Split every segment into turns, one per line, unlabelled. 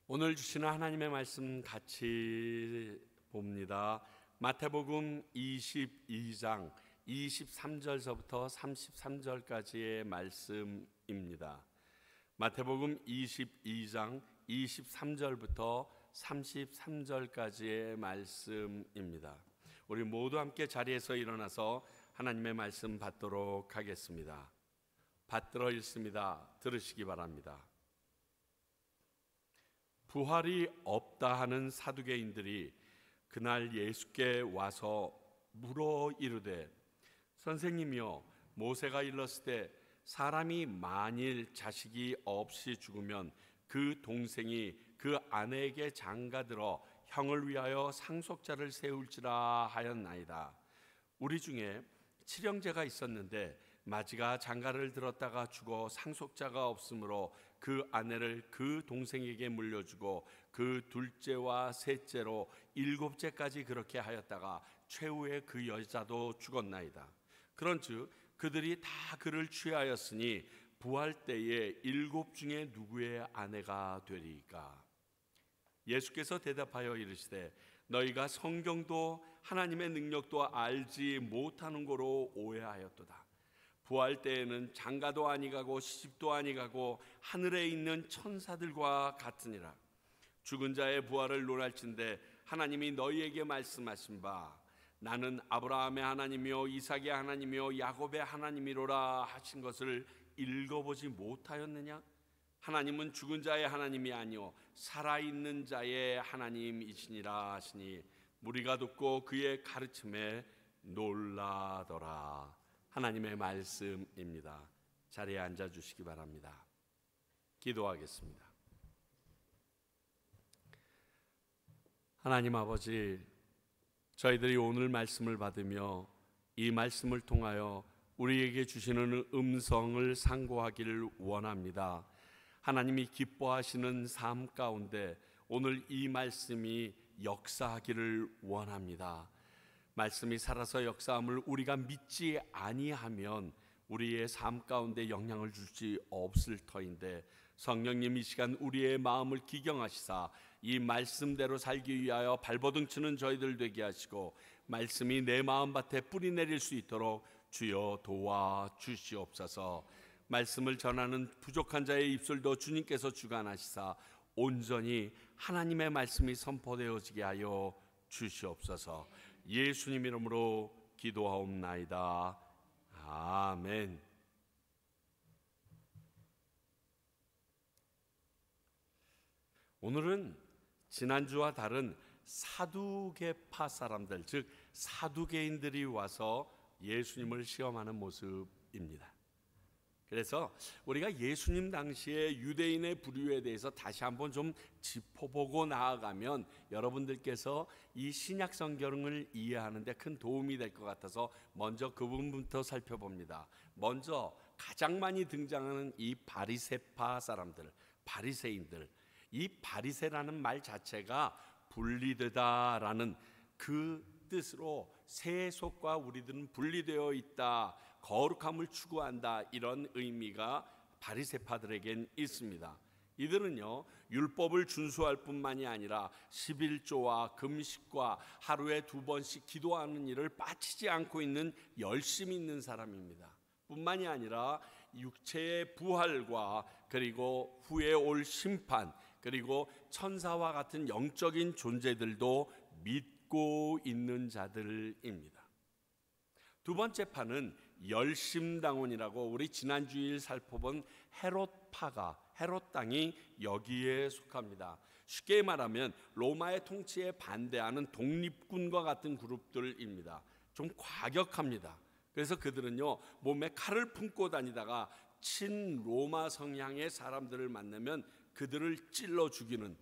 오늘 주시는 하나님의 말씀 같이 봅니다. 마태복음 22장 23절서부터 33절까지의 말씀입니다. 마태복음 22장 23절부터 33절까지의 말씀입니다. 우리 모두 함께 자리에서 일어나서 하나님의 말씀 받도록 하겠습니다. 받들어 읽습니다. 들으시기 바랍니다. 부활이 없다 하는 사두개인들이 그날 예수께 와서 물어 이르되, 선생님이여, 모세가 일렀을 때 사람이 만일 자식이 없이 죽으면 그 동생이 그 아내에게 장가들어 형을 위하여 상속자를 세울지라 하였나이다. 우리 중에 칠형제가 있었는데 마지가 장가를 들었다가 죽어 상속자가 없으므로 그 아내를 그 동생에게 물려주고 그 둘째와 셋째로 일곱째까지 그렇게 하였다가 최후에 그 여자도 죽었나이다. 그런즉 그들이 다 그를 취하였으니 부활 때에 일곱 중에 누구의 아내가 되리까? 예수께서 대답하여 이르시되, 너희가 성경도 하나님의 능력도 알지 못하는 거로 오해하였도다. 부활 때에는 장가도 아니가고 시집도 아니가고 하늘에 있는 천사들과 같으니라. 죽은 자의 부활을 논할진대 하나님이 너희에게 말씀하신 바 나는 아브라함의 하나님이요 이삭의 하나님이요 야곱의 하나님이로라 하신 것을 읽어보지 못하였느냐? 하나님은 죽은 자의 하나님이 아니요 살아있는 자의 하나님이시니라 하시니 무리가 듣고 그의 가르침에 놀라더라. 하나님의 말씀입니다. 자리에 앉아주시기 바랍니다. 기도하겠습니다. 하나님 아버지, 저희들이 오늘 말씀을 받으며 이 말씀을 통하여 우리에게 주시는 음성을 상고하기를 원합니다. 하나님이 기뻐하시는 삶 가운데 오늘 이 말씀이 역사하기를 원합니다. 말씀이 살아서 역사함을 우리가 믿지 아니하면 우리의 삶 가운데 영향을 줄지 없을 터인데, 성령님 이 시간 우리의 마음을 기경하시사 이 말씀대로 살기 위하여 발버둥 치는 저희들 되게 하시고 말씀이 내 마음밭에 뿌리 내릴 수 있도록 주여 도와주시옵소서. 말씀을 전하는 부족한 자의 입술도 주님께서 주관하시사 온전히 하나님의 말씀이 선포되어지게 하여 주시옵소서. 예수님 이름으로 기도하옵나이다. 아멘. 오늘은 지난주와 다른 사두개파 사람들, 즉 사두개인들이 와서 예수님을 시험하는 모습입니다. 그래서 우리가 예수님 당시에 유대인의 부류에 대해서 다시 한번 좀 짚어보고 나아가면 여러분들께서 이 신약 성경을 이해하는 데 큰 도움이 될 것 같아서 먼저 그 부분부터 살펴봅니다. 먼저 가장 많이 등장하는 이 바리새파 사람들, 바리새인들. 이 바리새라는 말 자체가 분리되다라는 그 뜻으로 새 속과 우리들은 분리되어 있다, 거룩함을 추구한다, 이런 의미가 바리새파들에겐 있습니다. 이들은요, 율법을 준수할 뿐만이 아니라 11조와 금식과 하루에 2번씩 기도하는 일을 빠지지 않고 있는 열심히 있는 사람입니다. 뿐만이 아니라 육체의 부활과 그리고 후에 올 심판, 그리고 천사와 같은 영적인 존재들도 믿고 있는 자들입니다. 두 번째 파는 열심당원이라고 우리 지난주일 살펴본 헤롯파가, 헤롯 땅이 여기에 속합니다. 쉽게 말하면 로마의 통치에 반대하는 독립군과 같은 그룹들입니다. 좀 과격합니다. 그래서 그들은요, 몸에 칼을 품고 다니다가 친로마 성향의 사람들을 만나면 그들을 찔러 죽이는,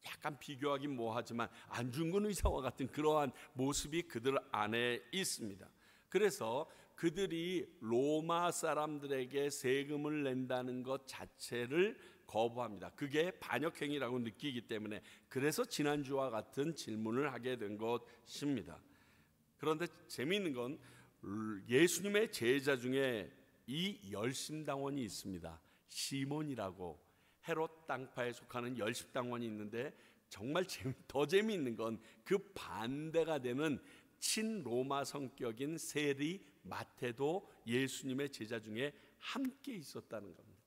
약간 비교하긴 뭐하지만 안중근 의사와 같은 그러한 모습이 그들 안에 있습니다. 그래서 그들이 로마 사람들에게 세금을 낸다는 것 자체를 거부합니다. 그게 반역행위라고 느끼기 때문에, 그래서 지난주와 같은 질문을 하게 된 것입니다. 그런데 재미있는 건 예수님의 제자 중에 이 열심당원이 있습니다. 시몬이라고. 헤롯 땅파에 속하는 열십당원이 있는데 정말 더 재미있는 건 그 반대가 되는 친로마 성격인 세리 마태도 예수님의 제자 중에 함께 있었다는 겁니다.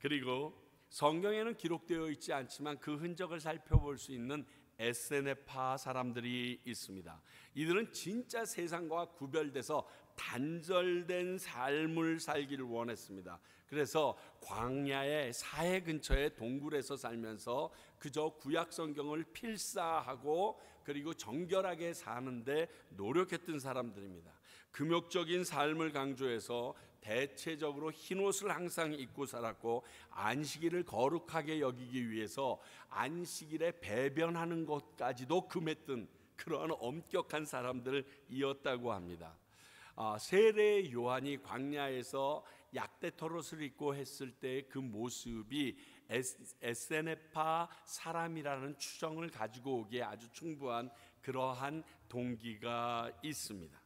그리고 성경에는 기록되어 있지 않지만 그 흔적을 살펴볼 수 있는 에세네파 사람들이 있습니다. 이들은 진짜 세상과 구별돼서 단절된 삶을 살기를 원했습니다. 그래서 광야의 사해 근처의 동굴에서 살면서 그저 구약 성경을 필사하고 그리고 정결하게 사는데 노력했던 사람들입니다. 금욕적인 삶을 강조해서 대체적으로 흰옷을 항상 입고 살았고 안식일을 거룩하게 여기기 위해서 안식일에 배변하는 것까지도 금했던 그러한 엄격한 사람들이었다고 합니다. 세례 요한이 광야에서 약대 털옷을 입고 했을 때 그 모습이 에세네파 사람이라는 추정을 가지고 오기에 아주 충분한 그러한 동기가 있습니다.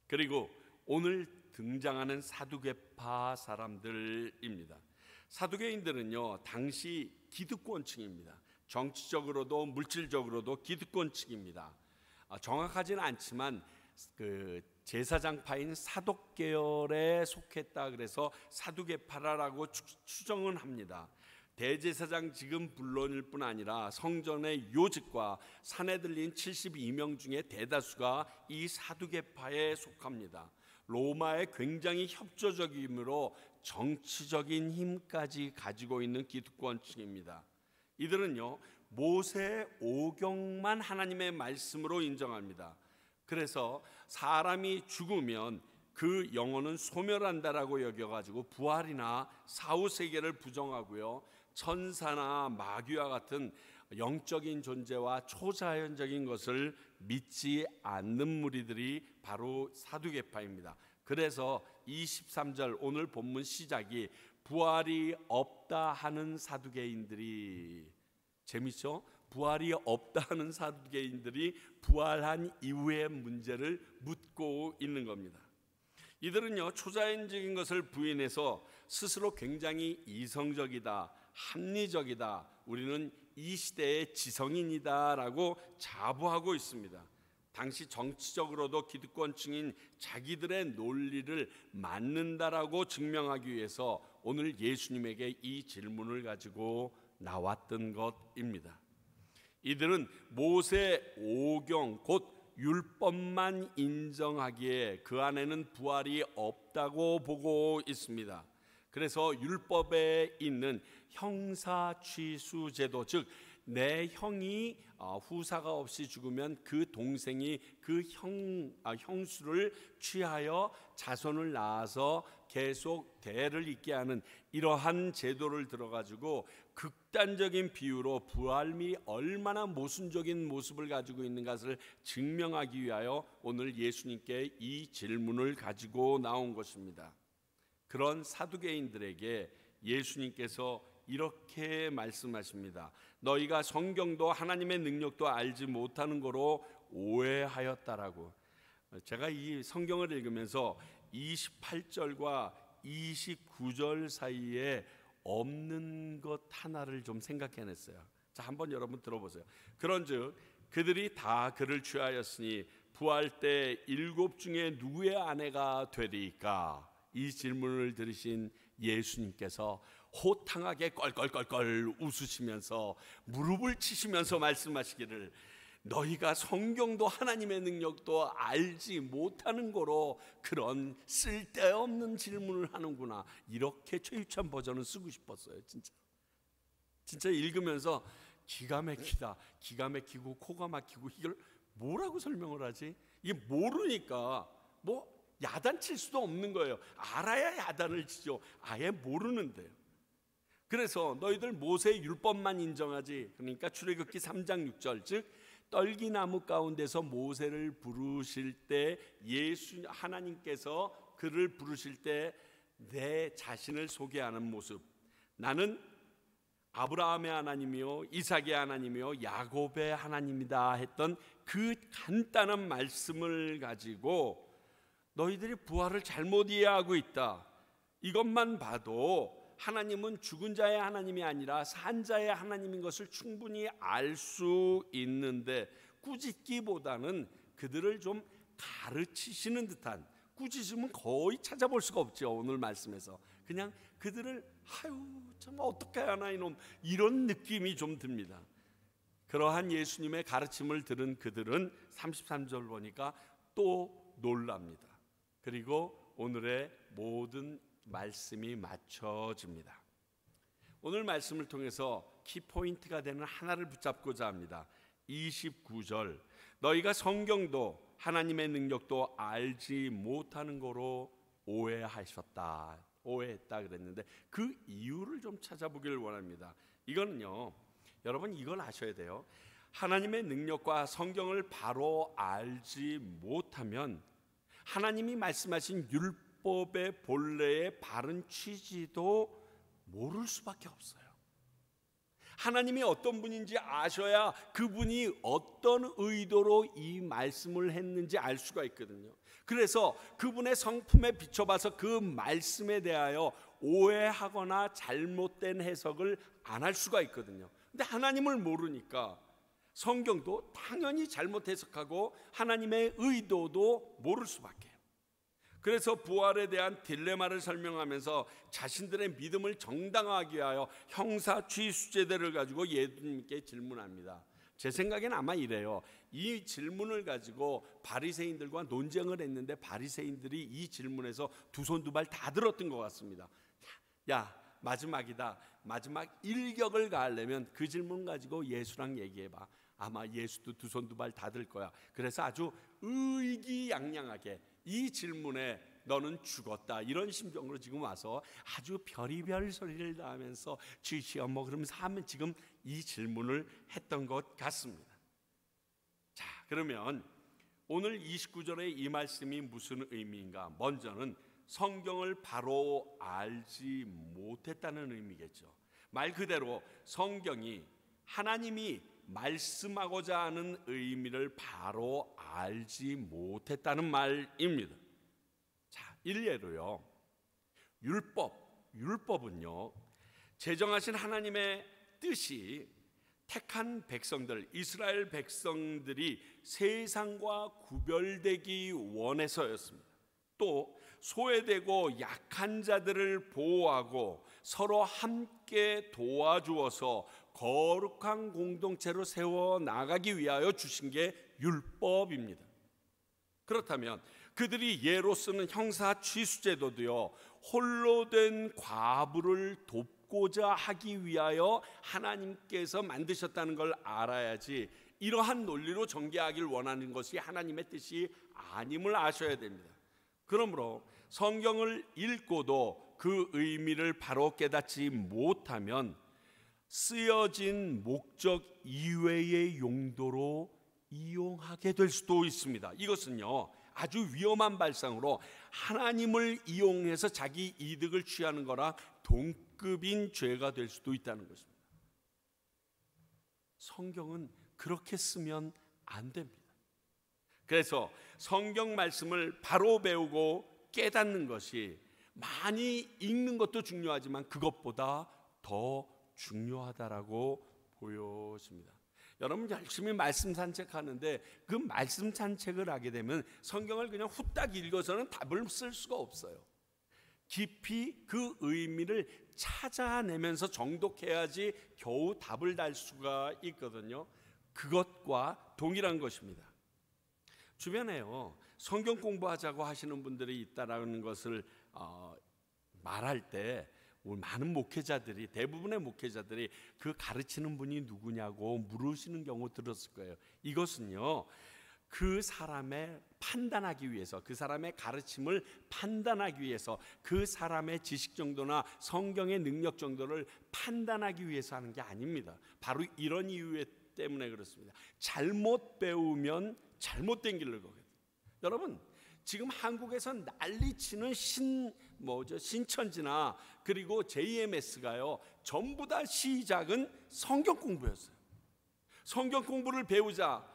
그리고 오늘 등장하는 사두개파 사람들입니다. 사두개인들은요, 당시 기득권층입니다. 정치적으로도 물질적으로도 기득권층입니다. 정확하지는 않지만 그 제사장파인 사독계열에 속했다 그래서 사두개파라고 추정은 합니다. 대제사장 직은 물론일 뿐 아니라 성전의 요직과 산에 들린 72명 중에 대다수가 이 사두개파에 속합니다. 로마의 굉장히 협조적이므로 정치적인 힘까지 가지고 있는 기득권층입니다. 이들은요, 모세 오경만 하나님의 말씀으로 인정합니다. 그래서 사람이 죽으면 그 영혼은 소멸한다라고 여겨가지고 부활이나 사후세계를 부정하고요, 천사나 마귀와 같은 영적인 존재와 초자연적인 것을 믿지 않는 무리들이 바로 사두개파입니다. 그래서 23절 오늘 본문 시작이 부활이 없다 하는 사두개인들이, 재밌죠? 부활이 없다 하는 사두개인들이 부활한 이후의 문제를 묻고 있는 겁니다. 이들은요, 초자연적인 것을 부인해서 스스로 굉장히 이성적이다, 합리적이다, 우리는 이 시대의 지성인이다 라고 자부하고 있습니다. 당시 정치적으로도 기득권층인 자기들의 논리를 맞는다라고 증명하기 위해서 오늘 예수님에게 이 질문을 가지고 나왔던 것입니다. 이들은 모세 오경 곧 율법만 인정하기에 그 안에는 부활이 없다고 보고 있습니다. 그래서 율법에 있는 형사취수 제도, 즉 내 형이 후사가 없이 죽으면 그 동생이 그 형수를 취하여 자손을 낳아서 계속 대를 잇게 하는 이러한 제도를 들어가지고 극단적인 비유로 부활이 얼마나 모순적인 모습을 가지고 있는 것을 증명하기 위하여 오늘 예수님께 이 질문을 가지고 나온 것입니다. 그런 사두개인들에게 예수님께서 이렇게 말씀하십니다. 너희가 성경도 하나님의 능력도 알지 못하는 거로 오해하였다라고. 제가 이 성경을 읽으면서 28절과 29절 사이에 없는 것 하나를 좀 생각해냈어요. 자, 한번 여러분 들어보세요. 그런즉 그들이 다 그를 취하였으니 부활 때 7 중에 누구의 아내가 되리까? 이 질문을 들으신 예수님께서 호탕하게 껄껄껄껄 웃으시면서 무릎을 치시면서 말씀하시기를, 너희가 성경도 하나님의 능력도 알지 못하는 거로 그런 쓸데없는 질문을 하는구나. 이렇게 최유찬 버전을 쓰고 싶었어요. 진짜 읽으면서 기가 막히다, 기가 막히고 코가 막히고, 이걸 뭐라고 설명을 하지? 이게 모르니까 뭐 야단칠 수도 없는 거예요. 알아야 야단을 치죠. 아예 모르는데요. 그래서 너희들 모세의 율법만 인정하지, 그러니까 출애굽기 3장 6절, 즉 떨기나무 가운데서 모세를 부르실 때, 하나님께서 그를 부르실 때 내 자신을 소개하는 모습, 나는 아브라함의 하나님이요 이삭의 하나님이요 야곱의 하나님이다 했던 그 간단한 말씀을 가지고 너희들이 부활을 잘못 이해하고 있다, 이것만 봐도 하나님은 죽은 자의 하나님이 아니라 산 자의 하나님인 것을 충분히 알 수 있는데 꾸짖기보다는 그들을 좀 가르치시는 듯한, 꾸짖으면 거의 찾아볼 수가 없죠. 오늘 말씀에서 그냥 그들을 참 어떻게 하나 이놈, 이런 느낌이 좀 듭니다. 그러한 예수님의 가르침을 들은 그들은 33절 보니까 또 놀랍니다. 그리고 오늘의 모든 말씀이 맞춰집니다. 오늘 말씀을 통해서 키포인트가 되는 하나를 붙잡고자 합니다. 29절, 너희가 성경도 하나님의 능력도 알지 못하는 거로 오해했다 그랬는데 그 이유를 좀 찾아보기를 원합니다. 이거는요, 여러분 이걸 아셔야 돼요. 하나님의 능력과 성경을 바로 알지 못하면 하나님이 말씀하신 율법의 본래의 바른 취지도 모를 수밖에 없어요. 하나님이 어떤 분인지 아셔야 그분이 어떤 의도로 이 말씀을 했는지 알 수가 있거든요. 그래서 그분의 성품에 비춰봐서 그 말씀에 대하여 오해하거나 잘못된 해석을 안 할 수가 있거든요. 근데 하나님을 모르니까 성경도 당연히 잘못 해석하고 하나님의 의도도 모를 수밖에. 그래서 부활에 대한 딜레마를 설명하면서 자신들의 믿음을 정당화하기 위하여 형사 취수제대를 가지고 예수님께 질문합니다. 제 생각엔 아마 이래요. 이 질문을 가지고 바리새인들과 논쟁을 했는데 바리새인들이 이 질문에서 두 손 두 발 다 들었던 것 같습니다. 야, 마지막이다. 마지막 일격을 가하려면 그 질문 가지고 예수랑 얘기해봐. 아마 예수도 두 손 두 발 다 들 거야. 그래서 아주 의기양양하게 이 질문에 너는 죽었다, 이런 심정으로 지금 와서 아주 별의별 소리를 다 하면서 주시여 뭐 그러면서 하면 지금 이 질문을 했던 것 같습니다. 자, 그러면 오늘 29절의 이 말씀이 무슨 의미인가? 먼저는 성경을 바로 알지 못했다는 의미겠죠. 말 그대로 성경이 하나님이 말씀하고자 하는 의미를 바로 알지 못했다는 말입니다. 자, 일례로요, 율법은요, 제정하신 하나님의 뜻이 택한 백성들, 이스라엘 백성들이 세상과 구별되기 원해서였습니다. 또 소외되고 약한 자들을 보호하고 서로 함께 도와주어서 거룩한 공동체로 세워나가기 위하여 주신 게 율법입니다. 그렇다면 그들이 예로 쓰는 형사 취수제도도요, 홀로 된 과부를 돕고자 하기 위하여 하나님께서 만드셨다는 걸 알아야지 이러한 논리로 전개하길 원하는 것이 하나님의 뜻이 아님을 아셔야 됩니다. 그러므로 성경을 읽고도 그 의미를 바로 깨닫지 못하면 쓰여진 목적 이외의 용도로 이용하게 될 수도 있습니다. 이것은요, 아주 위험한 발상으로 하나님을 이용해서 자기 이득을 취하는 거랑 동급인 죄가 될 수도 있다는 것입니다. 성경은 그렇게 쓰면 안 됩니다. 그래서 성경 말씀을 바로 배우고 깨닫는 것이, 많이 읽는 것도 중요하지만 그것보다 더 중요하다라고 보여집니다. 여러분 열심히 말씀 산책하는데 그 말씀 산책을 하게 되면 성경을 그냥 후딱 읽어서는 답을 쓸 수가 없어요. 깊이 그 의미를 찾아내면서 정독해야지 겨우 답을 달 수가 있거든요. 그것과 동일한 것입니다. 주변에요, 성경 공부하자고 하시는 분들이 있다라는 것을 말할 때 많은 목회자들이, 대부분의 목회자들이 그 가르치는 분이 누구냐고 물으시는 경우 들었을 거예요. 이것은요, 그 사람의 판단하기 위해서, 그 사람의 가르침을 판단하기 위해서, 그 사람의 지식 정도나 성경의 능력 정도를 판단하기 위해서 하는 게 아닙니다. 바로 이런 이유 때문에 그렇습니다. 잘못 배우면 잘못된 길로 가거든요. 여러분, 지금 한국에서 난리치는 신천지나 그리고 JMS가요, 전부 다 시작은 성경 공부였어요. 성경 공부를 배우자.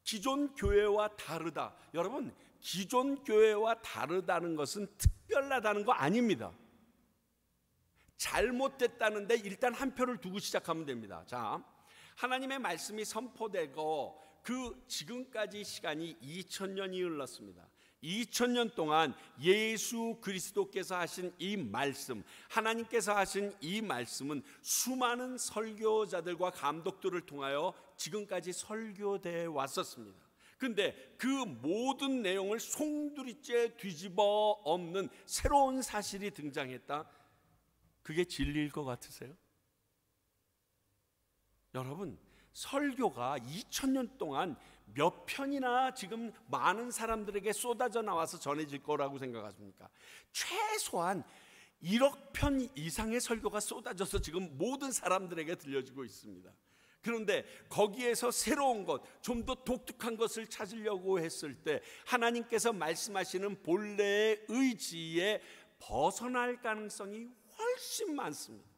기존 교회와 다르다. 여러분, 기존 교회와 다르다는 것은 특별하다는 거 아닙니다. 잘못됐다는데 일단 한 표를 두고 시작하면 됩니다. 자, 하나님의 말씀이 선포되고 그 지금까지 시간이 2000년이 흘렀습니다. 2000년 동안 예수 그리스도께서 하신 이 말씀, 하나님께서 하신 이 말씀은 수많은 설교자들과 감독들을 통하여 지금까지 설교되어 왔었습니다. 근데 그 모든 내용을 송두리째 뒤집어 엎는 새로운 사실이 등장했다. 그게 진리일 것 같으세요? 여러분, 설교가 2000년 동안 몇 편이나 지금 많은 사람들에게 쏟아져 나와서 전해질 거라고 생각하십니까? 최소한 1억 편 이상의 설교가 쏟아져서 지금 모든 사람들에게 들려지고 있습니다. 그런데 거기에서 새로운 것, 좀 더 독특한 것을 찾으려고 했을 때 하나님께서 말씀하시는 본래의 의지에 벗어날 가능성이 훨씬 많습니다.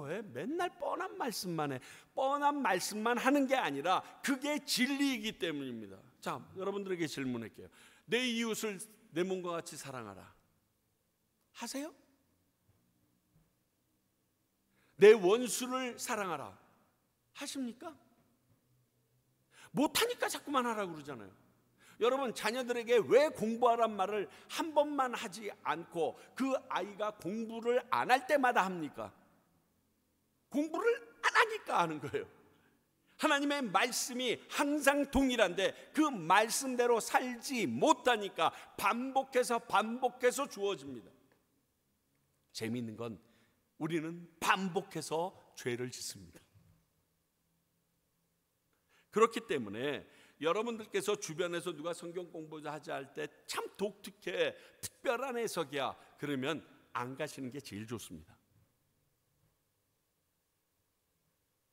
왜 맨날 뻔한 말씀만 해? 뻔한 말씀만 하는 게 아니라 그게 진리이기 때문입니다. 자, 여러분들에게 질문할게요. 내 이웃을 내 몸과 같이 사랑하라. 하세요? 내 원수를 사랑하라. 하십니까? 못하니까 자꾸만 하라고 그러잖아요. 여러분, 자녀들에게 왜 공부하란 말을 한 번만 하지 않고 그 아이가 공부를 안 할 때마다 합니까? 공부를 안 하니까 하는 거예요. 하나님의 말씀이 항상 동일한데 그 말씀대로 살지 못하니까 반복해서 주어집니다. 재미있는 건 우리는 반복해서 죄를 짓습니다. 그렇기 때문에 여러분들께서 주변에서 누가 성경 공부하자 할 때 참 독특해, 특별한 해석이야, 그러면 안 가시는 게 제일 좋습니다.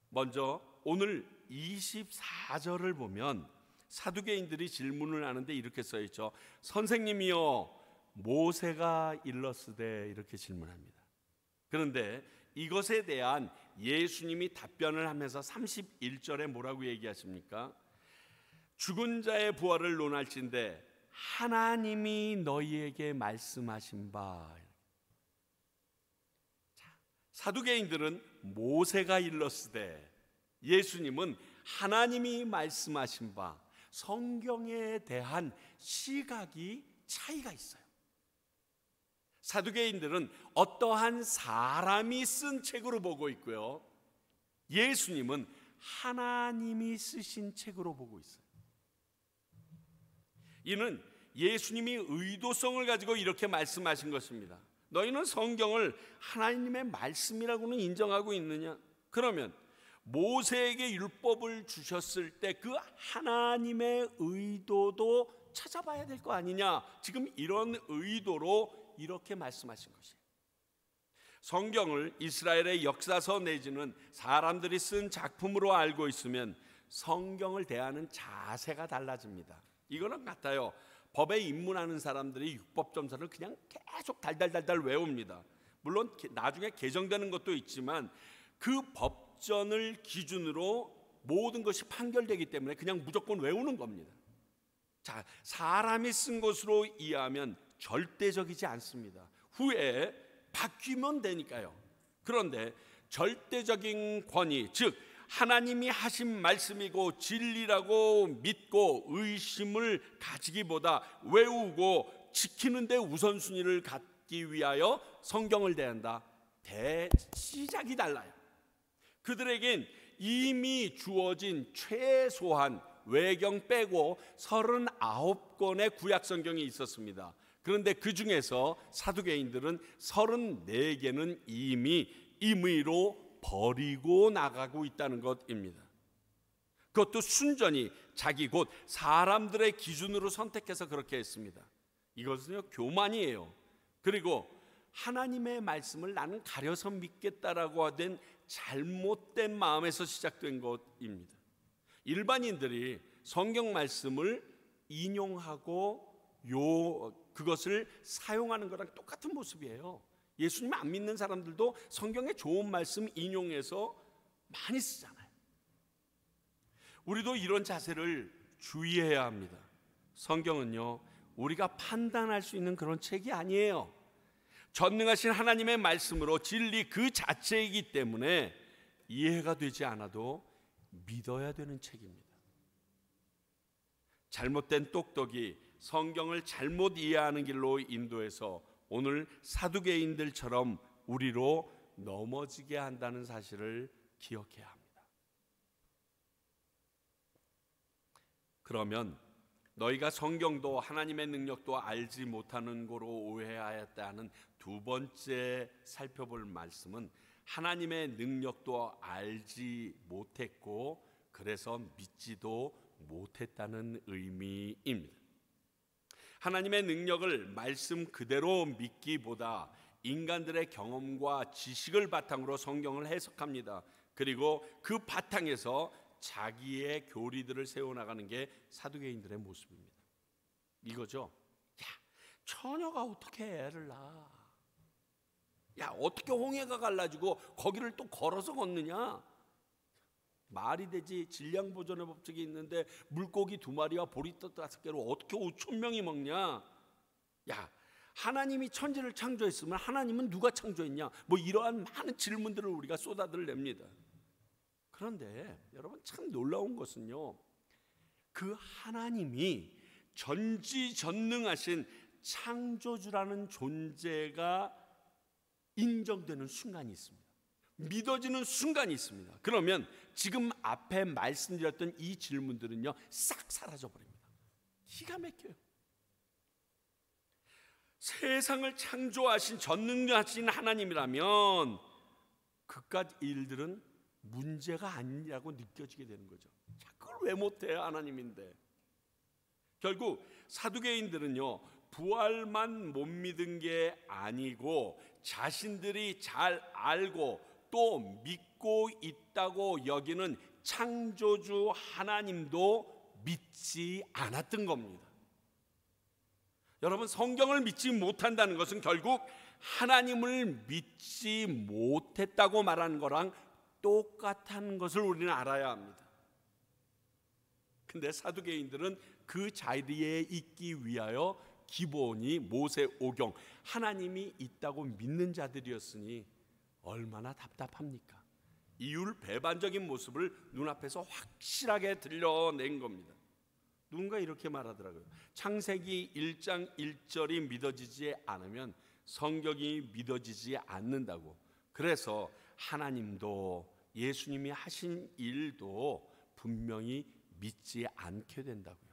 먼저 오늘 24절을 보면 사두개인들이 질문을 하는데 이렇게 써있죠. 선생님이여, 모세가 일렀으되, 이렇게 질문합니다. 그런데 이것에 대한 예수님이 답변을 하면서 31절에 뭐라고 얘기하십니까? 죽은 자의 부활을 논할진대 하나님이 너희에게 말씀하신 바. 사두개인들은 모세가 일렀으되, 예수님은 하나님이 말씀하신 바, 성경에 대한 시각이 차이가 있어요. 사두개인들은 어떠한 사람이 쓴 책으로 보고 있고요, 예수님은 하나님이 쓰신 책으로 보고 있어요. 이는 예수님이 의도성을 가지고 이렇게 말씀하신 것입니다. 너희는 성경을 하나님의 말씀이라고는 인정하고 있느냐? 그러면 모세에게 율법을 주셨을 때 그 하나님의 의도도 찾아봐야 될 거 아니냐? 지금 이런 의도로 이렇게 말씀하신 것이에요. 성경을 이스라엘의 역사서 내지는 사람들이 쓴 작품으로 알고 있으면 성경을 대하는 자세가 달라집니다. 이거는 같아요. 법에 입문하는 사람들이 율법점서를 그냥 계속 달달달달 외웁니다. 물론 나중에 개정되는 것도 있지만 그 법전을 기준으로 모든 것이 판결되기 때문에 그냥 무조건 외우는 겁니다. 자, 사람이 쓴 것으로 이해하면 절대적이지 않습니다. 후에 바뀌면 되니까요. 그런데 절대적인 권위, 즉 하나님이 하신 말씀이고 진리라고 믿고 의심을 가지기보다 외우고 지키는 데 우선순위를 갖기 위하여 성경을 대한다. 시작이 달라요. 그들에겐 이미 주어진 최소한 외경 빼고 39권의 구약 성경이 있었습니다. 그런데 그 중에서 사두개인들은 34개는 이미 임의로 버리고 나가고 있다는 것입니다. 그것도 순전히 자기 곧 사람들의 기준으로 선택해서 그렇게 했습니다. 이것은요, 교만이에요. 그리고 하나님의 말씀을 나는 가려서 믿겠다라고 하된 잘못된 마음에서 시작된 것입니다. 일반인들이 성경 말씀을 인용하고 그것을 사용하는 거랑 똑같은 모습이에요. 예수님 안 믿는 사람들도 성경의 좋은 말씀 인용해서 많이 쓰잖아요. 우리도 이런 자세를 주의해야 합니다. 성경은요, 우리가 판단할 수 있는 그런 책이 아니에요. 전능하신 하나님의 말씀으로 진리 그 자체이기 때문에 이해가 되지 않아도 믿어야 되는 책입니다. 잘못된 똑똑이 성경을 잘못 이해하는 길로 인도해서 오늘 사두개인들처럼 우리로 넘어지게 한다는 사실을 기억해야 합니다. 그러면 너희가 성경도 하나님의 능력도 알지 못하는 거로 오해하였다 하는 두 번째 살펴볼 말씀은 하나님의 능력도 알지 못했고 그래서 믿지도 못했다는 의미입니다. 하나님의 능력을 말씀 그대로 믿기보다 인간들의 경험과 지식을 바탕으로 성경을 해석합니다. 그리고 그 바탕에서 자기의 교리들을 세워나가는 게 사두개인들의 모습입니다. 이거죠. 야, 처녀가 어떻게 애를 낳아? 야, 어떻게 홍해가 갈라지고 거기를 또 걸어서 걷느냐? 말이 되지. 질량보존의 법칙이 있는데 물고기 2마리와 보리떡 5개로 어떻게 5,000명이 먹냐? 야, 하나님이 천지를 창조했으면 하나님은 누가 창조했냐? 뭐 이러한 많은 질문들을 우리가 쏟아들냅니다. 그런데 여러분 참 놀라운 것은요, 그 하나님이 전지전능하신 창조주라는 존재가 인정되는 순간이 있습니다. 믿어지는 순간이 있습니다. 그러면 지금 앞에 말씀드렸던 이 질문들은요 싹 사라져버립니다. 기가 막혀요. 세상을 창조하신 전능하신 하나님이라면 그깟 일들은 문제가 아니라고 느껴지게 되는 거죠. 자, 그걸 왜 못해요? 하나님인데. 결국 사두개인들은요 부활만 못 믿은 게 아니고 자신들이 잘 알고 또 믿고 있다고 여기는 창조주 하나님도 믿지 않았던 겁니다. 여러분, 성경을 믿지 못한다는 것은 결국 하나님을 믿지 못했다고 말하는 거랑 똑같은 것을 우리는 알아야 합니다. 근데 사두개인들은 그 자리에 있기 위하여 기본이 모세오경, 하나님이 있다고 믿는 자들이었으니 얼마나 답답합니까? 이율배반적인 모습을 눈앞에서 확실하게 드러낸 겁니다. 누군가 이렇게 말하더라고요. 창세기 1장 1절이 믿어지지 않으면 성경이 믿어지지 않는다고. 그래서 하나님도 예수님이 하신 일도 분명히 믿지 않게 된다고요.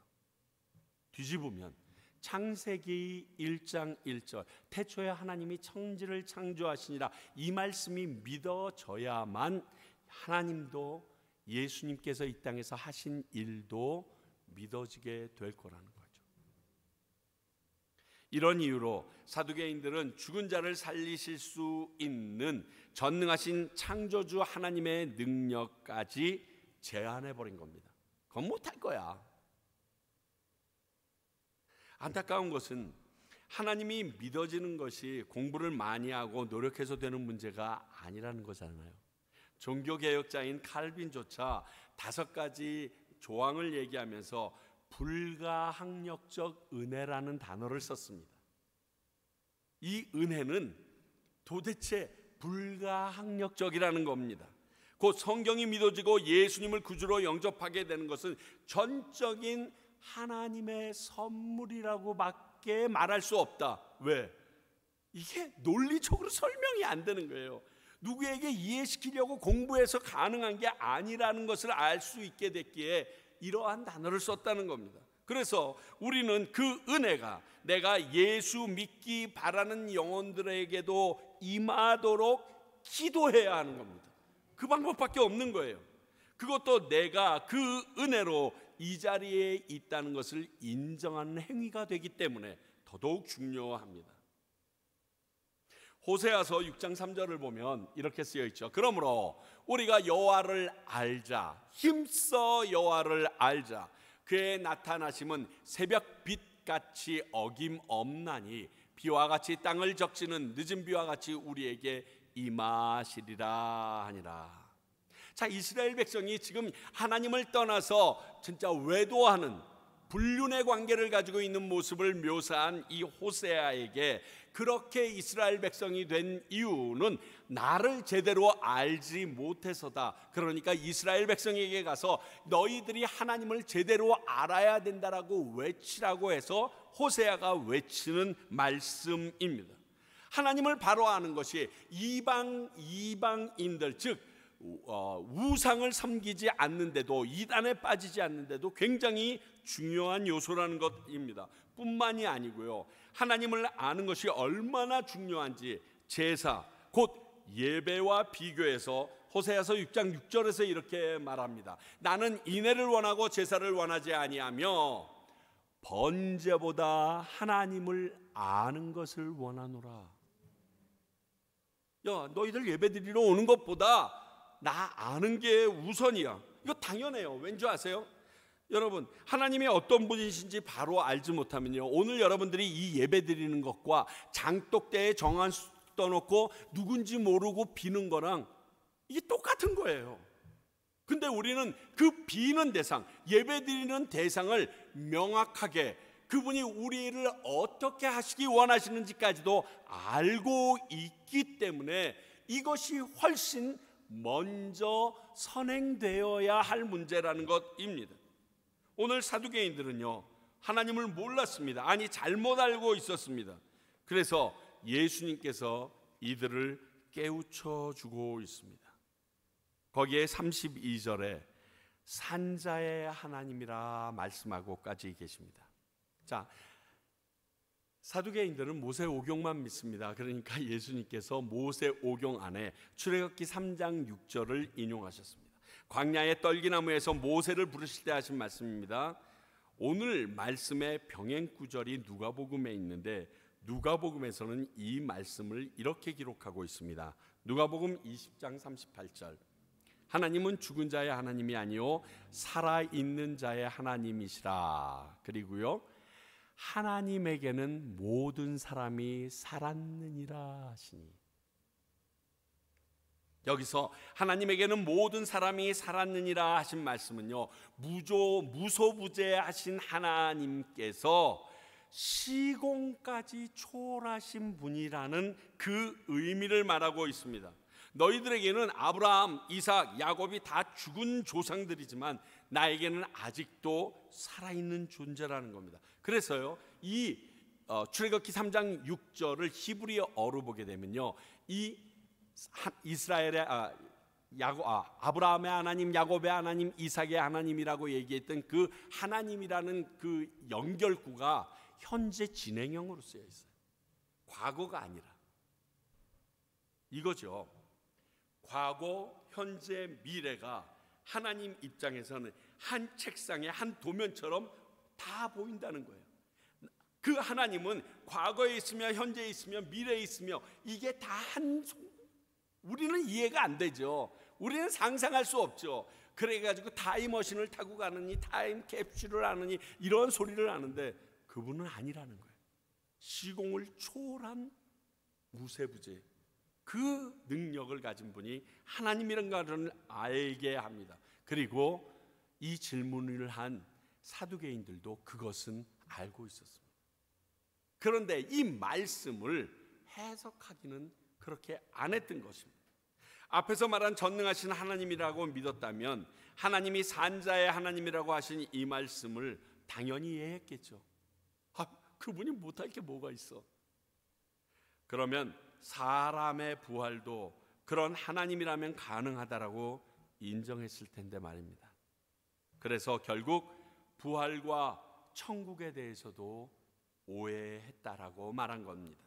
뒤집으면 창세기 1장 1절 태초에 하나님이 천지를 창조하시니라, 이 말씀이 믿어져야만 하나님도 예수님께서 이 땅에서 하신 일도 믿어지게 될 거라는 거죠. 이런 이유로 사두개인들은 죽은 자를 살리실 수 있는 전능하신 창조주 하나님의 능력까지 제한해버린 겁니다. 그건 못할 거야. 안타까운 것은 하나님이 믿어지는 것이 공부를 많이 하고 노력해서 되는 문제가 아니라는 거잖아요. 종교개혁자인 칼빈조차 5가지 조항을 얘기하면서 불가항력적 은혜라는 단어를 썼습니다. 이 은혜는 도대체 불가항력적이라는 겁니다. 곧 성경이 믿어지고 예수님을 구주로 영접하게 되는 것은 전적인 하나님의 선물이라고 밖에 말할 수 없다. 왜? 이게 논리적으로 설명이 안 되는 거예요. 누구에게 이해시키려고 공부해서 가능한 게 아니라는 것을 알 수 있게 됐기에 이러한 단어를 썼다는 겁니다. 그래서 우리는 그 은혜가 내가 예수 믿기 바라는 영혼들에게도 임하도록 기도해야 하는 겁니다. 그 방법밖에 없는 거예요. 그것도 내가 그 은혜로 이 자리에 있다는 것을 인정하는 행위가 되기 때문에 더더욱 중요합니다. 호세아서 6장 3절을 보면 이렇게 쓰여 있죠. 그러므로 우리가 여호와를 알자, 힘써 여호와를 알자. 그의 나타나심은 새벽빛같이 어김없나니 비와 같이 땅을 적시는 늦은 비와 같이 우리에게 임하시리라 하니라. 자, 이스라엘 백성이 지금 하나님을 떠나서 진짜 외도하는 불륜의 관계를 가지고 있는 모습을 묘사한 이 호세아에게 그렇게 이스라엘 백성이 된 이유는 나를 제대로 알지 못해서다. 그러니까 이스라엘 백성에게 가서 너희들이 하나님을 제대로 알아야 된다라고 외치라고 해서 호세아가 외치는 말씀입니다. 하나님을 바로 아는 것이 이방인들, 즉 우상을 섬기지 않는데도, 이단에 빠지지 않는데도 굉장히 중요한 요소라는 것입니다. 뿐만이 아니고요, 하나님을 아는 것이 얼마나 중요한지 제사, 곧 예배와 비교해서 호세아서 6장 6절에서 이렇게 말합니다. 나는 인애를 원하고 제사를 원하지 아니하며 번제보다 하나님을 아는 것을 원하노라. 야, 너희들 예배드리러 오는 것보다 나 아는 게 우선이야. 이거 당연해요. 왠지 아세요? 여러분, 하나님이 어떤 분이신지 바로 알지 못하면요, 오늘 여러분들이 이 예배드리는 것과 장독대에 정한 수 떠놓고 누군지 모르고 비는 거랑 이게 똑같은 거예요. 근데 우리는 그 비는 대상, 예배드리는 대상을 명확하게, 그분이 우리를 어떻게 하시기 원하시는지까지도 알고 있기 때문에 이것이 훨씬 먼저 선행되어야 할 문제라는 것입니다. 오늘 사두개인들은요, 하나님을 몰랐습니다. 아니, 잘못 알고 있었습니다. 그래서 예수님께서 이들을 깨우쳐 주고 있습니다. 거기에 32절에 산자의 하나님이라 말씀하고까지 계십니다. 자, 사두개인들은 모세 오경만 믿습니다. 그러니까 예수님께서 모세 오경 안에 출애굽기 3장 6절을 인용하셨습니다. 광야의 떨기나무에서 모세를 부르실 때 하신 말씀입니다. 오늘 말씀의 병행 구절이 누가복음에 있는데 누가복음에서는 이 말씀을 이렇게 기록하고 있습니다. 누가복음 20장 38절. 하나님은 죽은 자의 하나님이 아니요 살아있는 자의 하나님이시라. 그리고요, 하나님에게는 모든 사람이 살았느니라 하시니. 여기서 하나님에게는 모든 사람이 살았느니라 하신 말씀은요, 무소부재하신 하나님께서 시공까지 초월하신 분이라는 그 의미를 말하고 있습니다. 너희들에게는 아브라함, 이삭, 야곱이 다 죽은 조상들이지만 나에게는 아직도 살아있는 존재라는 겁니다. 그래서요, 이 출애굽기 3장 6절을 히브리어로 보게 되면요, 이 이스라엘의 아브라함의 하나님, 야곱의 하나님, 이삭의 하나님이라고 얘기했던 그 하나님이라는 그 연결구가 현재 진행형으로 쓰여 있어요. 과거가 아니라 이거죠. 과거, 현재, 미래가 하나님 입장에서는 한 책상에 한 도면처럼 다 보인다는 거예요. 그 하나님은 과거에 있으며 현재에 있으며 미래에 있으며 이게 다 우리는 이해가 안 되죠. 우리는 상상할 수 없죠. 그래가지고 타임머신을 타고 가느니 타임캡슐을 하느니 이런 소리를 하는데 그분은 아니라는 거예요. 시공을 초월한 무세부재, 그 능력을 가진 분이 하나님이라는 것을 알게 합니다. 그리고 이 질문을 한 사두개인들도 그것은 알고 있었습니다. 그런데 이 말씀을 해석하기는 그렇게 안 했던 것입니다. 앞에서 말한 전능하신 하나님이라고 믿었다면 하나님이 산자의 하나님이라고 하신 이 말씀을 당연히 이해했겠죠. 그분이 못할 게 뭐가 있어. 그러면 사람의 부활도 그런 하나님이라면 가능하다라고 인정했을 텐데 말입니다. 그래서 결국 부활과 천국에 대해서도 오해했다라고 말한 겁니다.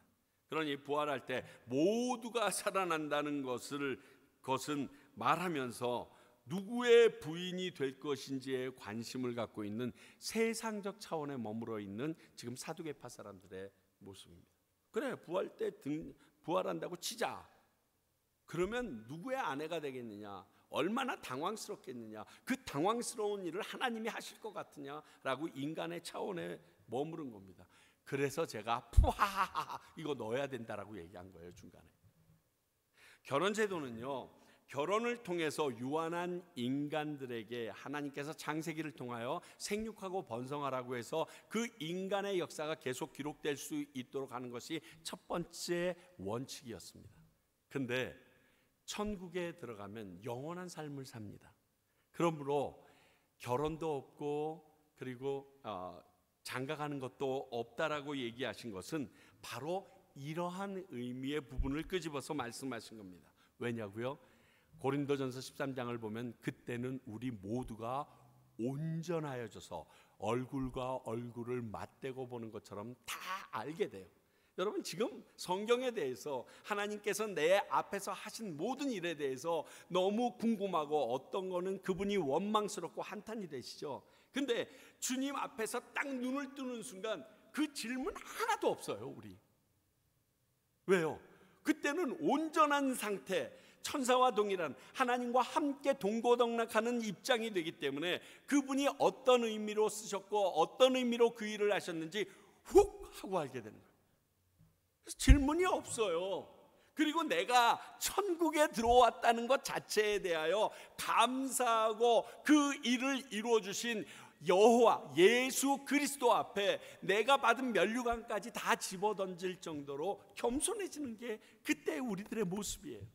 그러니 부활할 때 모두가 살아난다는 것은 말하면서 누구의 부인이 될 것인지에 관심을 갖고 있는 세상적 차원에 머물러 있는 지금 사두개파 사람들의 모습입니다. 그래, 부활 때 부활한다고 치자. 그러면 누구의 아내가 되겠느냐? 얼마나 당황스럽겠느냐? 그 당황스러운 일을 하나님이 하실 것 같으냐라고 인간의 차원에 머무른 겁니다. 그래서 제가 푸하하하 이거 넣어야 된다라고 얘기한 거예요, 중간에. 결혼제도는요, 결혼을 통해서 유한한 인간들에게 하나님께서 창세기를 통하여 생육하고 번성하라고 해서 그 인간의 역사가 계속 기록될 수 있도록 하는 것이 첫 번째 원칙이었습니다. 근데 천국에 들어가면 영원한 삶을 삽니다. 그러므로 결혼도 없고 그리고 장가가는 것도 없다라고 얘기하신 것은 바로 이러한 의미의 부분을 끄집어서 말씀하신 겁니다. 왜냐고요? 고린도전서 13장을 보면 그때는 우리 모두가 온전하여져서 얼굴과 얼굴을 맞대고 보는 것처럼 다 알게 돼요. 여러분, 지금 성경에 대해서 하나님께서 내 앞에서 하신 모든 일에 대해서 너무 궁금하고 어떤 거는 그분이 원망스럽고 한탄이 되시죠. 근데 주님 앞에서 딱 눈을 뜨는 순간 그 질문 하나도 없어요. 우리 왜요? 그때는 온전한 상태, 천사와 동일한 하나님과 함께 동고동락하는 입장이 되기 때문에 그분이 어떤 의미로 쓰셨고 어떤 의미로 그 일을 하셨는지 훅 하고 알게 되는 거예요. 그래서 질문이 없어요. 그리고 내가 천국에 들어왔다는 것 자체에 대하여 감사하고 그 일을 이루어 주신 여호와 예수 그리스도 앞에 내가 받은 면류관까지 다 집어던질 정도로 겸손해지는 게 그때 우리들의 모습이에요.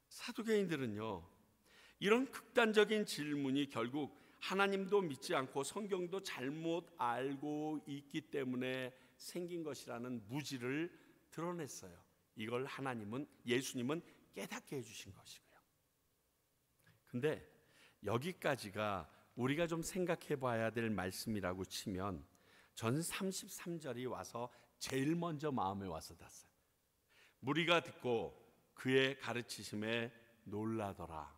사두개인들은요, 이런 극단적인 질문이 결국 하나님도 믿지 않고 성경도 잘못 알고 있기 때문에 생긴 것이라는 무지를 드러냈어요. 이걸 예수님은 깨닫게 해주신 것이고요. 근데 여기까지가 우리가 좀 생각해 봐야 될 말씀이라고 치면 전 33절이 와서 제일 먼저 마음에 와서 닿았어요. 무리가 듣고 그의 가르치심에 놀라더라.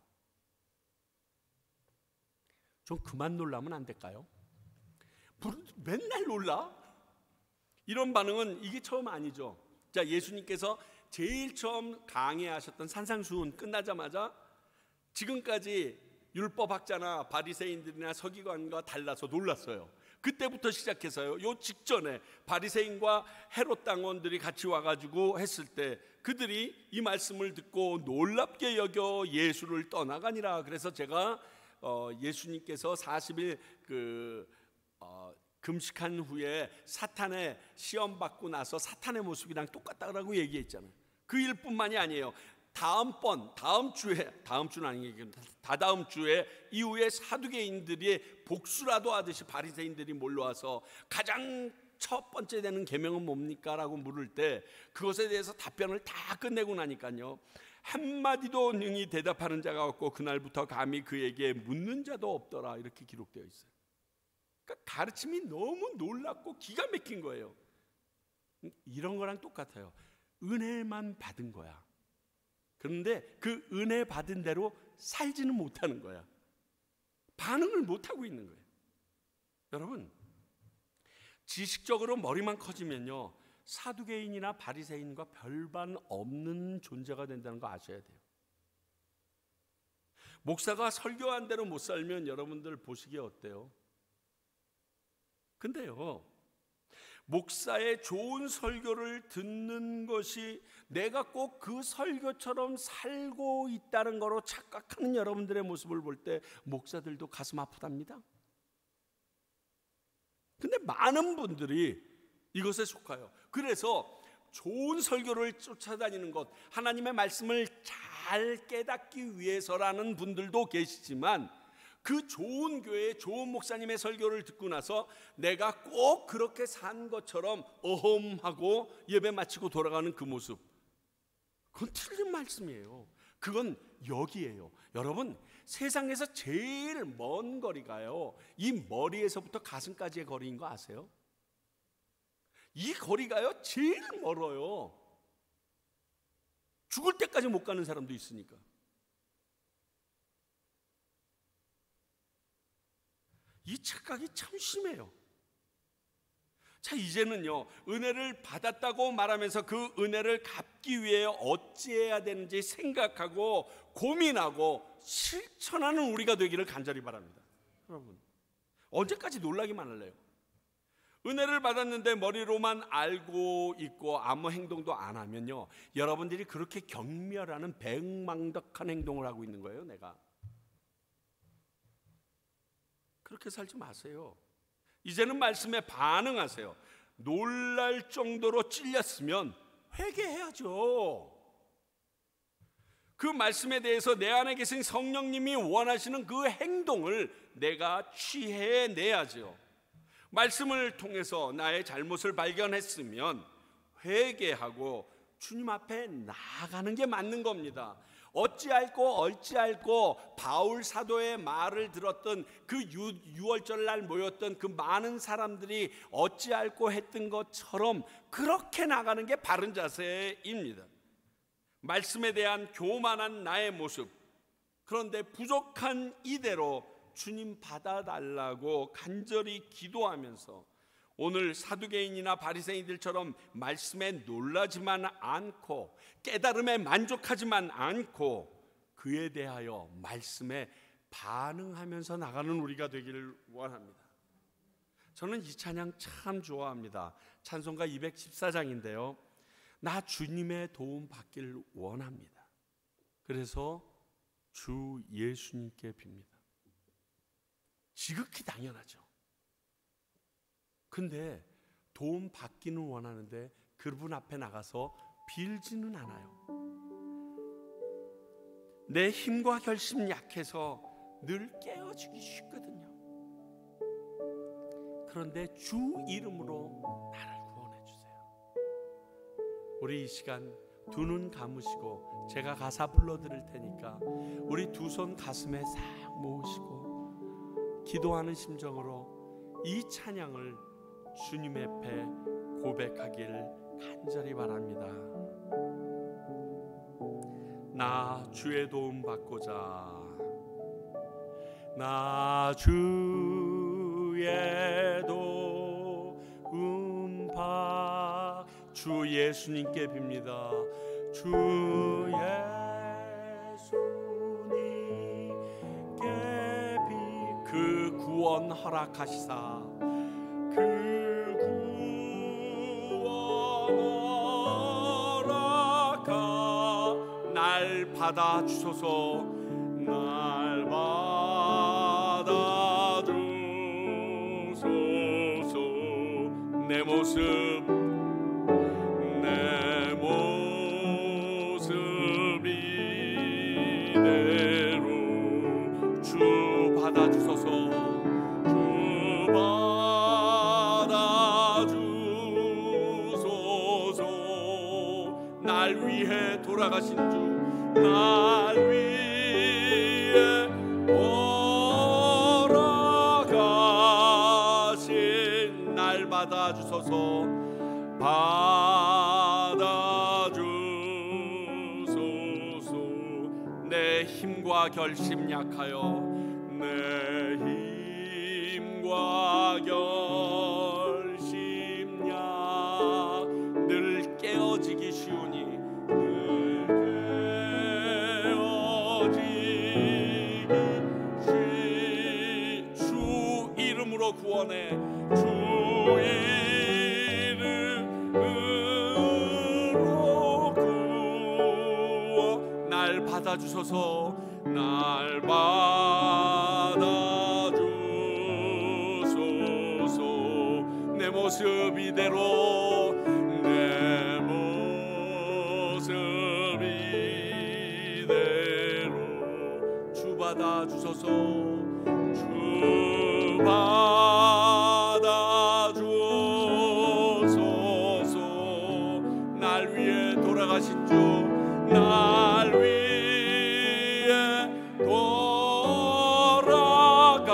좀 그만 놀라면 안 될까요? 맨날 놀라? 이런 반응은 이게 처음 아니죠. 자, 예수님께서 제일 처음 강해하셨던 산상수훈 끝나자마자 지금까지 율법학자나 바리새인들이나 서기관과 달라서 놀랐어요. 그때부터 시작해서요, 요 직전에 바리새인과 헤롯 당원들이 같이 와가지고 했을 때 그들이 이 말씀을 듣고 놀랍게 여겨 예수를 떠나가니라. 그래서 제가 예수님께서 40일 금식한 후에 사탄의 시험 받고 나서 사탄의 모습이랑 똑같다고 얘기했잖아요. 그 일뿐만이 아니에요. 다음 주는 아니겠지만 다다음 주에 이후에 사두개인들이 복수라도 하듯이 바리새인들이 몰려와서 가장 첫 번째 되는 계명은 뭡니까? 라고 물을 때 그것에 대해서 답변을 다 끝내고 나니까요, 한마디도 능히 대답하는 자가 없고 그날부터 감히 그에게 묻는 자도 없더라. 이렇게 기록되어 있어요. 그러니까 가르침이 너무 놀랍고 기가 막힌 거예요. 이런 거랑 똑같아요. 은혜만 받은 거야. 그런데 그 은혜 받은 대로 살지는 못하는 거야. 반응을 못하고 있는 거예요. 여러분, 지식적으로 머리만 커지면요, 사두개인이나 바리새인과 별반 없는 존재가 된다는 거 아셔야 돼요. 목사가 설교한 대로 못 살면 여러분들 보시기에 어때요? 근데요, 목사의 좋은 설교를 듣는 것이 내가 꼭 그 설교처럼 살고 있다는 거로 착각하는 여러분들의 모습을 볼 때 목사들도 가슴 아프답니다. 근데 많은 분들이 이것에 속아요. 그래서 좋은 설교를 쫓아다니는 것, 하나님의 말씀을 잘 깨닫기 위해서라는 분들도 계시지만 그 좋은 교회, 좋은 목사님의 설교를 듣고 나서 내가 꼭 그렇게 산 것처럼 어험하고 예배 마치고 돌아가는 그 모습, 그건 틀린 말씀이에요. 그건 여기에요. 여러분, 세상에서 제일 먼 거리가요, 이 머리에서부터 가슴까지의 거리인 거 아세요? 이 거리가요 제일 멀어요. 죽을 때까지 못 가는 사람도 있으니까. 이 착각이 참 심해요. 자, 이제는요, 은혜를 받았다고 말하면서 그 은혜를 갚기 위해 어찌해야 되는지 생각하고 고민하고 실천하는 우리가 되기를 간절히 바랍니다. 여러분, 언제까지 놀라기만 할래요? 은혜를 받았는데 머리로만 알고 있고 아무 행동도 안 하면요, 여러분들이 그렇게 경멸하는 배은망덕한 행동을 하고 있는 거예요. 내가 그렇게 살지 마세요. 이제는 말씀에 반응하세요. 놀랄 정도로 찔렸으면 회개해야죠. 그 말씀에 대해서 내 안에 계신 성령님이 원하시는 그 행동을 내가 취해내야죠. 말씀을 통해서 나의 잘못을 발견했으면 회개하고 주님 앞에 나아가는 게 맞는 겁니다. 어찌할꼬 바울 사도의 말을 들었던 그 유월절날 모였던 그 많은 사람들이 어찌할꼬 했던 것처럼 그렇게 나가는 게 바른 자세입니다. 말씀에 대한 교만한 나의 모습, 그런데 부족한 이대로 주님 받아달라고 간절히 기도하면서 오늘 사두개인이나 바리새인들처럼 말씀에 놀라지만 않고 깨달음에 만족하지만 않고 그에 대하여 말씀에 반응하면서 나가는 우리가 되기를 원합니다. 저는 이 찬양 참 좋아합니다. 찬송가 214장인데요. 나 주님의 도움 받기를 원합니다. 그래서 주 예수님께 빕니다. 지극히 당연하죠. 근데 도움 받기는 원하는데 그분 앞에 나가서 빌지는 않아요. 내 힘과 결심 약해서 늘 깨어지기 쉽거든요. 그런데 주 이름으로 나를 구원해 주세요. 우리 이 시간 두 눈 감으시고 제가 가사 불러드릴 테니까 우리 두 손 가슴에 싹 모으시고 기도하는 심정으로 이 찬양을 주님 앞에 고백하길 간절히 바랍니다. 나 주의 도움 받고자, 나 주의 도움 받 주 예수님께 빕니다. 주 예수님께 그 구원 허락하시사 그 구원 허락하 날 받아주소서, 날 받아주소서. 내 모습 이대로 주 받아주소서, 주 받아주소서. 날 위해 돌아가신 주, 날 위해 돌아가신 날 받아주소서, 받아주소서. 내 힘과 결심 약하여, 내 힘과 결심 약 늘 깨어지기 쉬우니, 늘 깨어지기 주 이름으로 구원해, 주 이름으로 구원 날 받아주소서, 날 받아주소서. 내 모습 이대로, 내 모습 이대로 주 받아주소서, 주 받아주소서. 날 위해 돌아가신 주, 날 위해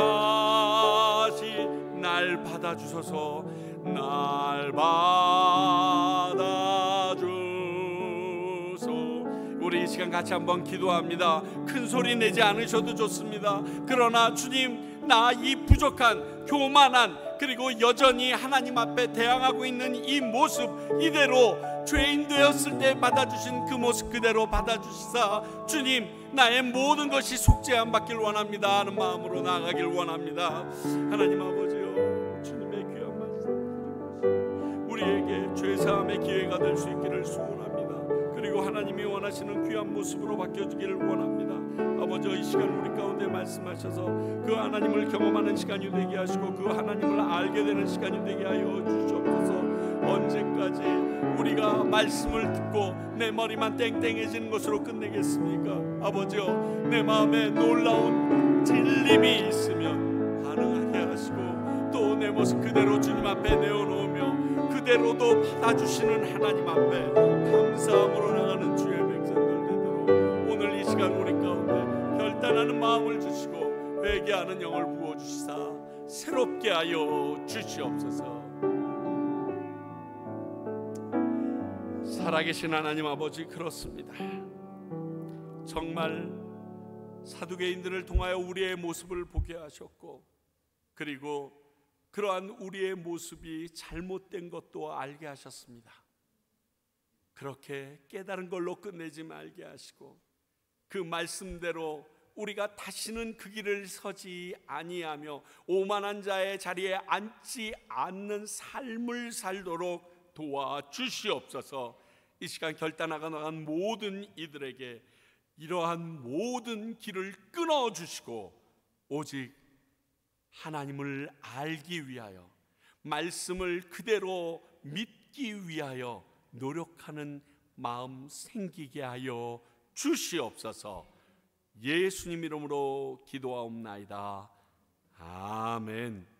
돌아가시 날 받아주소서, 날 받아주소. 우리 이 시간 같이 한번 기도합니다. 큰 소리 내지 않으셔도 좋습니다. 그러나 주님, 나 이 부족한 교만한 그리고 여전히 하나님 앞에 대항하고 있는 이 모습 이대로 죄인 되었을 때 받아주신 그 모습 그대로 받아주시사 주님, 나의 모든 것이 속죄함 받길 원합니다 하는 마음으로 나아가길 원합니다. 하나님 아버지요, 주님의 귀한 말씀 우리에게 죄사함의 기회가 될 수 있기를 소원합니다. 그리고 하나님이 원하시는 귀한 모습으로 바뀌어지기를 원합니다. 아버지, 이 시간 우리 가운데 말씀하셔서 그 하나님을 경험하는 시간이 되게 하시고 그 하나님을 알게 되는 시간이 되게 하여 주시옵소서. 언제까지 우리가 말씀을 듣고 내 머리만 땡땡해지는 것으로 끝내겠습니까? 아버지여, 내 마음에 놀라운 진림이 있으면 반응하게 하시고 또 내 모습 그대로 주님 앞에 내어놓으며 그대로도 받아주시는 하나님 앞에 감사함으로 나가는 주의 백성들 되도록 오늘 이 시간 우리 가운데 결단하는 마음을 주시고 회개하는 영을 부어주시사 새롭게 하여 주시옵소서. 살아계신 하나님 아버지, 그렇습니다. 정말 사두개인들을 통하여 우리의 모습을 보게 하셨고 그리고 그러한 우리의 모습이 잘못된 것도 알게 하셨습니다. 그렇게 깨달은 걸로 끝내지 말게 하시고 그 말씀대로 우리가 다시는 그 길을 서지 아니하며 오만한 자의 자리에 앉지 않는 삶을 살도록 도와주시옵소서. 이 시간 결단하고 나간 모든 이들에게 이러한 모든 길을 끊어주시고 오직 하나님을 알기 위하여 말씀을 그대로 믿기 위하여 노력하는 마음 생기게 하여 주시옵소서. 예수님 이름으로 기도하옵나이다. 아멘.